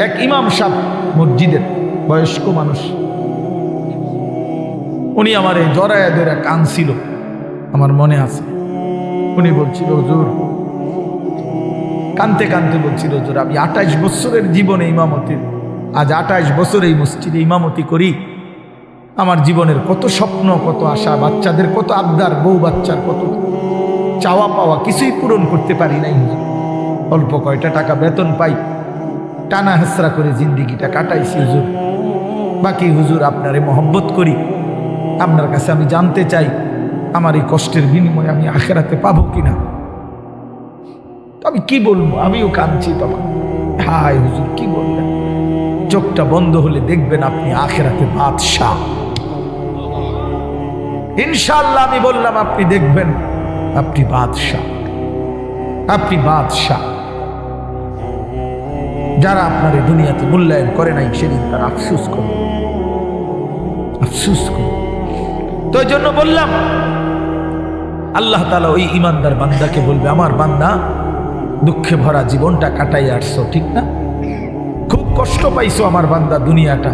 এক ইমাম সাহেব মসজিদের বয়স্ক মানুষ, উনি আমার এই জড়ায় ধরে কাঁদছিল, আমার মনে আছে। উনি বলছিল, হুজুর, কানতে কানতে বলছিল, হুজুর, আমি 28 বছরের জীবনে ইমামতির, আজ 28 বছর এই মসজিদে ইমামতি করি। আমার জীবনের কত স্বপ্ন, কত আশা, বাচ্চাদের কত আবদার, বউ বাচ্চার কত চাওয়া পাওয়া, কিছুই পূরণ করতে পারি নাই। অল্প কয়টা টাকা বেতন পাই, টানা হেসরা করে জিন্দিগিটা কাটাইছি হুজুর। বাকি হুজুর, আপনারে মহব্বত করি, আপনার কাছে আমি জানতে চাই আমার এই কষ্টের বিনিময়ে আমি আখেরাতে পাবো কিনা। তো আমি কি বলবো, আমিও কাঁদছি তখন। হায় হুজুর, কি বললেন? চোখটা বন্ধ হলে দেখবেন আপনি আখেরাতে বাদশাহ। ইনশাআল্লাহ আমি বললাম, আপনি দেখবেন আপনি বাদশাহ, আপনি বাদশাহ। যারা আপনার এই দুনিয়াতে মূল্যায়ন করে নাই, সেদিন তার আফসোস করবে, আফসোস করবে। তো এই জন্য বললাম, আল্লাহ তাআলা ওই ইমানদার বান্দাকে বলবে, আমার বান্দা, দুঃখে ভরা জীবনটা কাটাই আসছো, ঠিক না? খুব কষ্ট পাইছো আমার বান্দা দুনিয়াটা,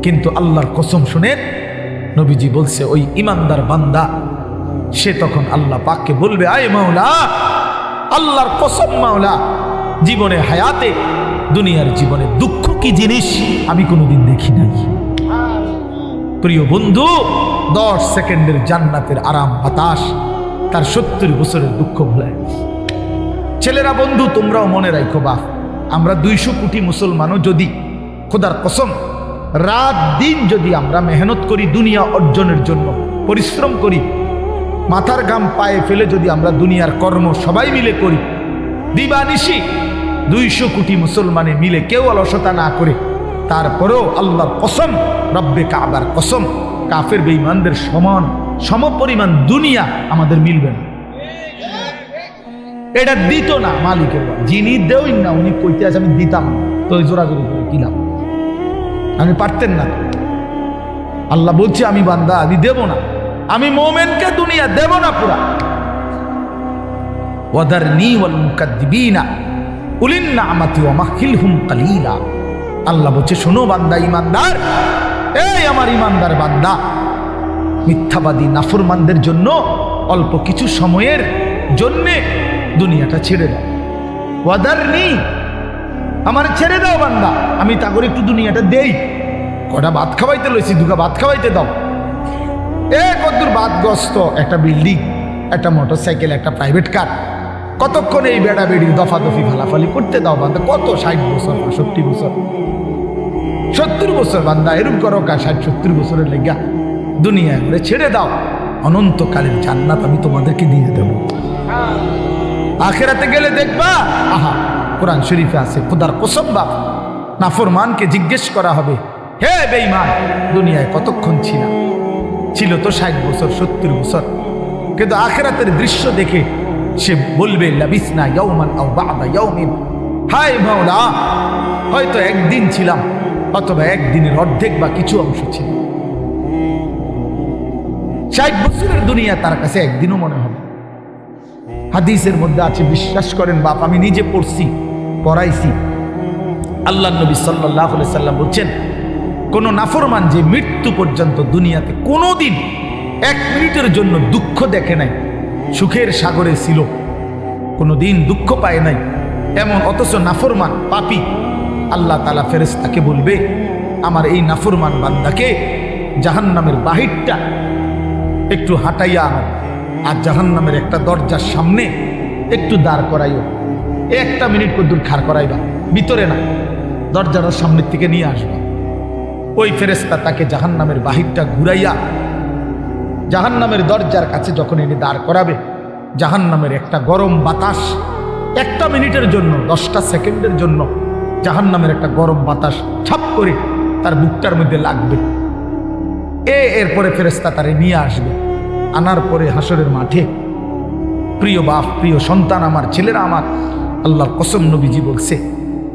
কিন্তু আল্লাহর কসম শুনেন, নবীজি বলছে, ওই ইমানদার বান্দা সে তখন আল্লাহ পাককে বলবে, আয় মাওলা, আল্লাহর কসম মাওলা, জীবনে হায়াতে, দুনিয়ার জীবনে দুঃখ কি জিনিস আমি কোনোদিন দেখি নাই। প্রিয় বন্ধু, 10 সেকেন্ডের জান্নাতের আরাম বাতাস তার 70 বছরের দুঃখ ভুলায়। ছেলেরা, বন্ধু, তোমরাও মনে রাখো, বাপ, আমরা 200 কোটি মুসলমানও যদি খোদার কসম রাত দিন যদি আমরা মেহনত করি, দুনিয়া অর্জনের জন্য পরিশ্রম করি, মাথার ঘাম পায়ে ফেলে যদি আমরা দুনিয়ার কর্ম সবাই মিলে করি, দিবানিশি 200 কোটি মুসলমানে মিলে কেউ অলসতা না করে, তারপরেও আল্লাহর কসম, রব্বে কাবার কসম, কাফের বেঈমানদের সমপরিমাণ দুনিয়া আমাদের মিলবে না। এটা দিত না মালিকের, যিনি দেওই না উনি কইতে আছে আমি দিতাম, তো জোরাজোরি করে কিলাম, আমি পারতেন না। আল্লাহ বলছে, আমি বান্দা, আমি দেব না, আমি মোমেনকে দুনিয়া দেব না পুরা। ওয়াদারনি ওয়াল মুকাদ্দিবিনা উলিন নি'মাতি ওয়া মাহিলহুম কালিলা। আল্লাহ বলছে, শোনো বান্দা, ইমানদার, এই আমার ইমানদার বান্দা, মিথ্যাবাদী নাফরমানদের জন্য অল্প কিছু সময়ের জন্যে দুনিয়াটা ছেড়ে দাও। ওয়াদারনি, আমার ছেড়ে দাও বান্দা, আমি তা করে একটু দুনিয়াটা দেই। কটা ভাত খাওয়াইতে লইছি, দুগা ভাত খাওয়াইতে দাও। কতদূর বাদগ্রস্ত একটা বিল্ডিং, একটা মোটরসাইকেল, একটা প্রাইভেট কার, কতক্ষণ এই বেড়া বেড়ির দফাদফি ফালাফালি করতে দাও বান্দা। কত 60 বছর, 65 বছর, 70 বছর বান্দা, এরকম করো কা 60-70 বছরের লেগা দুনিয়া করে ছেড়ে দাও। অনন্তকালের জান্নাত আমি তোমাদেরকে দিয়ে দেব। আখেরাতে গেলে দেখবা, আহা, কোরআন শরীফে আছে, খোদার কসম বাপ, নাফরমানকে জিজ্ঞেস করা হবে, হে বেঈমান, দুনিয়ায় কতক্ষণ ছিল তো 60 বছর, 70 বছর, কিন্তু আখেরাতের দৃশ্য দেখে সে বলবে, লাবিসনা ইয়াওমান আও বা'দা ইয়াওমিন, হায় মাওলা, হয়তো একদিন ছিলাম, অথবা একদিনের অর্ধেক বা কিছু অংশ ছিল। 60 বছরের দুনিয়া তার কাছে একদিনও মনে হবে। হাদিসের মধ্যে আছে, বিশ্বাস করেন বাপ, আমি নিজে পড়ছি, পড়াইছি, আল্লাহ নবী সাল্লাল্লাহু আলাইহি সাল্লাম বলছেন, কোন নাফরমান যে মৃত্যু পর্যন্ত দুনিয়াতে কোনোদিন 1 মিনিটের জন্য দুঃখ দেখে নাই, সুখের সাগরে ছিল, কোনোদিন দুঃখ পায় নাই, এমন অথচ নাফরমান পাপী, আল্লাহ তাআলা ফেরেশতাকে বলবে, আমার এই নাফরমান বান্দাকে জাহান্নামের বাহিরটা একটু হাঁটাইয়া আনো, আর জাহান্নামের একটা দরজার সামনে একটু দাঁড় করাইও, 1 মিনিট কদ্দুর খাড় করাইবা, ভিতরে না, দরজাটার সামনের থেকে নিয়ে আসবা। ওই ফেরেশতা তাকে জাহান্নামের বাহিরটা ঘুরাইয়া জাহান্নামের দরজার কাছে যখন এনে দাঁড় করাবে, জাহান্নামের একটা গরম বাতাস 1 মিনিটের জন্য, 10টা সেকেন্ডের জন্য জাহান্নামের একটা গরম বাতাস ছাপ করে তার বুকটার মধ্যে লাগবে। এরপরে ফেরেশতা তারে নিয়ে আসবে, আনার পরে হাসরের মাঠে, প্রিয় বাপ, প্রিয় সন্তান আমার, ছেলেরা আমার, আল্লাহর কসম নবীজি বলছে,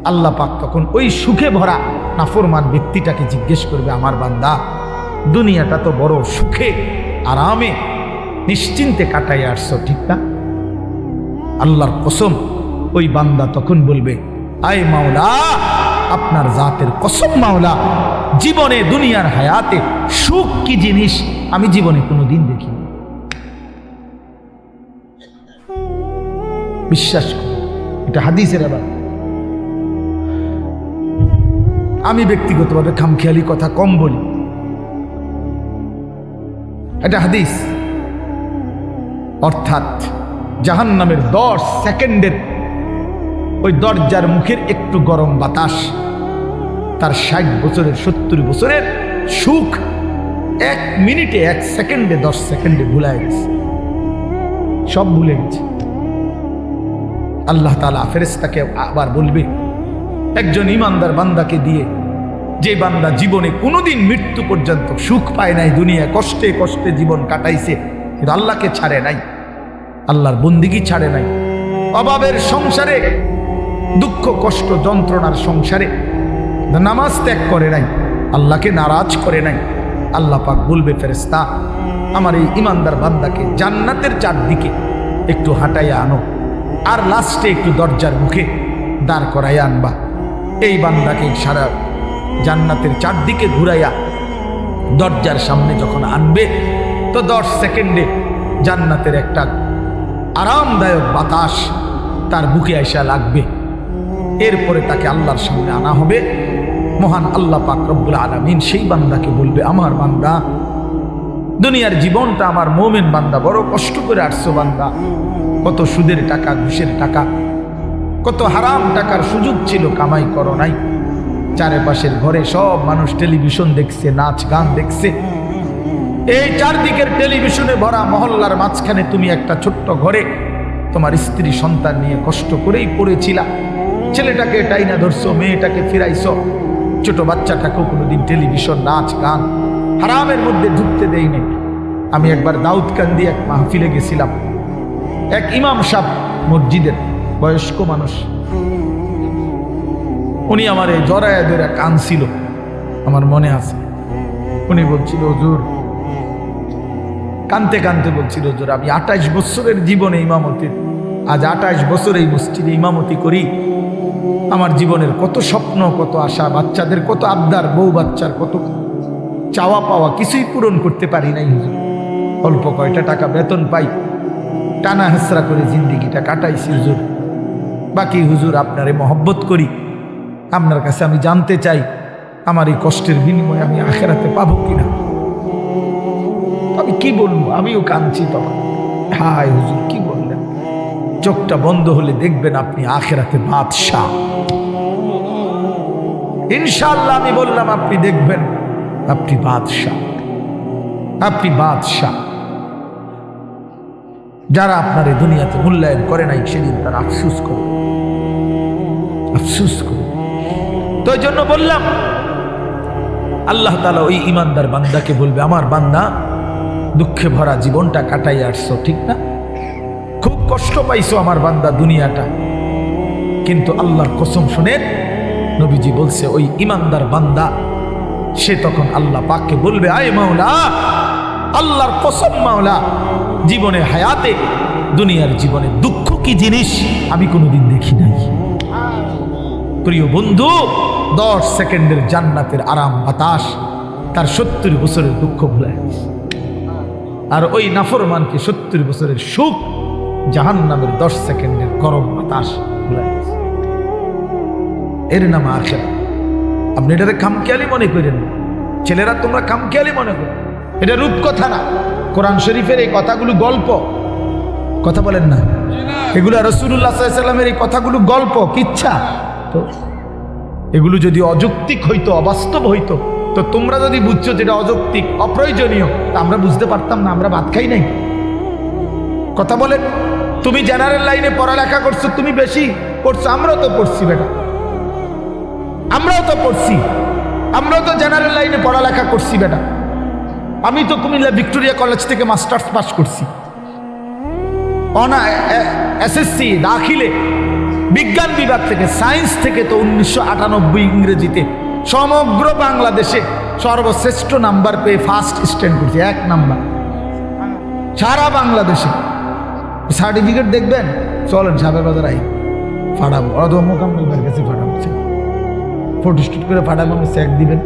আল্লাহ পাক তখন ওই সুখে ভরা নাফরমান ব্যক্তিটাকে জিজ্ঞেস করবে, আমার বান্দা, দুনিয়াটা তো বড় সুখে আরামে নিশ্চিন্তে কাটাই আসছো, ঠিক না? আল্লাহর কসম ওই বান্দা তখন বলবে, আয় মাওলা, আপনার জাতের কসম মাওলা, জীবনে দুনিয়ার হায়াতে সুখ কি জিনিস আমি জীবনে কোনোদিন দেখিনি। বিশ্বাস করুন, এটা হাদিসের। আবার আমি ব্যক্তিগতভাবে খামখেয়ালি কথা কম বলি, এটা হাদিস। অর্থাৎ জাহান্নামের 10 সেকেন্ডের ওই দরজার মুখের একটু গরম বাতাস তার 60 বছরের 70 বছরের সুখ 1 মিনিটে 1 সেকেন্ডে 10 সেকেন্ডে ভুলায় গেছে, সব ভুলে গেছে। আল্লাহ তাআলা ফেরেশতাকে আবার বলবে একজন ইমানদার বান্দাকে দিয়ে, যে বান্দা জীবনে কোনোদিন মৃত্যু পর্যন্ত সুখ পায় নাই, দুনিয়া কষ্টে কষ্টে জীবন কাটাইছে, কিন্তু আল্লাহকে ছাড়ে নাই, আল্লাহর বন্দিগি ছাড়ে নাই, অভাবের সংসারে, দুঃখ কষ্ট যন্ত্রণার সংসারে নামাজ ত্যাগ করে নাই, আল্লাহকে নারাজ করে নাই। আল্লাহ পাক বলবে ফেরেশতা, আমার এই ইমানদার বান্দাকে জান্নাতের চারদিকে একটু হাঁটাইয়া আনো, আর লাস্টে একটু দরজার মুখে দাঁড় করাইয়া আনবা। এই বান্দাকে সারা জান্নাতের চারদিকে ঘুরাইয়া দরজার সামনে যখন আনবে, তো 10 সেকেন্ডে জান্নাতের একটা আরামদায়ক বাতাস তার বুকে আইসা লাগবে। এরপরে তাকে আল্লাহর সামনে আনা হবে। মহান আল্লাহ পাক রব্বুল আলামিন সেই বান্দাকে বলবে, আমার বান্দা, দুনিয়ার জীবনটা আমার মুমিন বান্দা বড় কষ্ট করে আসছো বান্দা, কত সুদের টাকা, ঘুষের টাকা, কত হারাম টাকার সুযোগ ছিল, কামাই করো নাই। চারপাশের ঘরে সব মানুষ টেলিভিশন দেখছে, নাচ গান দেখছে, এই চারদিকের টেলিভিশনে ভরা মহল্লার মাঝখানে তুমি একটা ছোট্ট ঘরে তোমার স্ত্রী সন্তান নিয়ে কষ্ট করেই পড়েছিলা। ছেলেটাকে টাইনা ধরছো, মেয়েটাকে ফিরাইছো, ছোট বাচ্চাটাকেও কোনোদিন টেলিভিশন, নাচ গান, হারামের মধ্যে ঢুকতে দেই নাই। আমি একবার দাউদকান্দি এক মাহফিলে গেছিলাম, এক ইমাম সাহেব মসজিদের বয়স্ক মানুষ, উনি আমার এই জড়ায়া ধরে কাঁদছিল, আমার মনে আছে। উনি বলছিল, হুজুর, কানতে কানতে বলছিল, হুজুর, আমি 28 বছরের জীবনে ইমামতির, আজ 28 বছর এই মসজিদে ইমামতি করি, আমার জীবনের কত স্বপ্ন, কত আশা, বাচ্চাদের কত আবদার, বউ বাচ্চার কত চাওয়া পাওয়া, কিছুই পূরণ করতে পারি নাই হুজুর। অল্প কয়টা টাকা বেতন পাই, টানা হেসরা করে জিন্দিগিটা কাটাইছি হুজুর। বাকি হুজুর আপনারে মহব্বত করি, আপনার কাছে আমি জানতে চাই আমার এই কষ্টের বিনিময়ে আমি আখেরাতে পাবো কিনা। আমি কি বলবো, আমিও কাঁদছি তখন। হায় হুজুর, কি বললেন? চোখটা বন্ধ হলে দেখবেন আপনি আখেরাতে বাদশাহ। ইনশাআল্লাহ আমি বললাম, আপনি দেখবেন আপনি বাদশাহ, আপনি বাদশাহ। যারা আপনার এই দুনিয়াতে মূল্যায়ন করে নাই, সেদিন তারা আফসুস করবে, আফসুস করবে। তো এই জন্য বললাম, আল্লাহ তাআলা ওই ইমানদার বান্দাকে বলবে, আমার বান্দা, দুঃখে ভরা জীবনটা কাটাই আসছো, ঠিক না? খুব কষ্ট পাইছো আমার বান্দা দুনিয়াটা, কিন্তু আল্লাহর কসম শুনেন, নবীজি বলছে ওই ইমানদার বান্দা সে তখন আল্লাহ পাককে বলবে, আয় মাওলা, আল্লাহর কসম মাওলা, জীবনে হায়াতে, দুনিয়ার জীবনে দুঃখ কি জিনিস আমি কোনোদিন দেখি নাই। প্রিয় বন্ধু, 10 সেকেন্ডের জান্নাতের আরাম বাতাস তার 70 বছরের দুঃখ ভুলায়, আর ওই নাফরমানকে 70 বছরের সুখ জাহান্নামের 10 সেকেন্ডের গরম বাতাস ভুলায়। এর নাম আখিরাত। আপনি এটাতে খামখেয়ালি মনে করেন, ছেলেরা তোমরা খামখেয়ালি মনে করো, এটা রূপকথা না। কোরআন শরীফের এই কথাগুলো গল্প, কথা বলেন না, এগুলো রাসূলুল্লাহ সাল্লাল্লাহু আলাইহি ওয়াসাল্লামের এই কথাগুলো গল্প, কিচ্ছা। তো এগুলো যদি অযৌক্তিক হইতো, অবাস্তব হইতো, তো তোমরা যদি বুঝছো যেটা অযৌক্তিক, অপ্রয়োজনীয়, তা আমরা বুঝতে পারতাম না? আমরা ভাত খাই নাই? কথা বলেন। তুমি জেনারেল লাইনে পড়ালেখা করছো, তুমি বেশি পড়ছো, আমরাও তো পড়ছি বেটা, আমরাও তো পড়ছি, আমরাও তো জেনারেল লাইনে পড়ালেখা করছি বেটা। আমি তো কুমিল্লা ভিক্টোরিয়া কলেজ থেকে মাস্টার্স পাস করছি, এসএসসি দাখিলে বিজ্ঞান বিভাগ থেকে, সায়েন্স থেকে তো 1998 ইংরেজিতে সমগ্র বাংলাদেশে সর্বশ্রেষ্ঠ নাম্বার পেয়ে ফার্স্ট স্ট্যান্ড করছি, 1 নাম্বার সারা বাংলাদেশে। সার্টিফিকেট দেখবেন, চলেন সাবের বাজার আই ফাটাবো, অত মোকাম্মেল কাছে ফাটাবো, ফটোস্টুট করে পাঠাবো, আমি চেক দিবেন,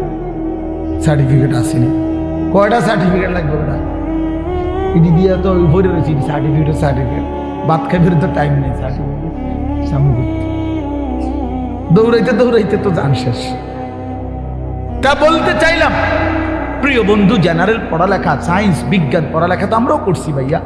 সার্টিফিকেট আসেনি। কয়টা সার্টিফিকেট লাগবে ওটা? ইডি দিয়ে তো ভরে রয়েছি সার্টিফিকেট। ভাত খাইবে তো টাইম নেই, সার্টিফিকেট সামনে করতে দৌড়াইতে তো জান শেষ। তা বলতে চাইলাম প্রিয় বন্ধু, জেনারেল পড়ালেখা, সায়েন্স, বিজ্ঞান পড়ালেখা তো আমরাও করছি ভাইয়া।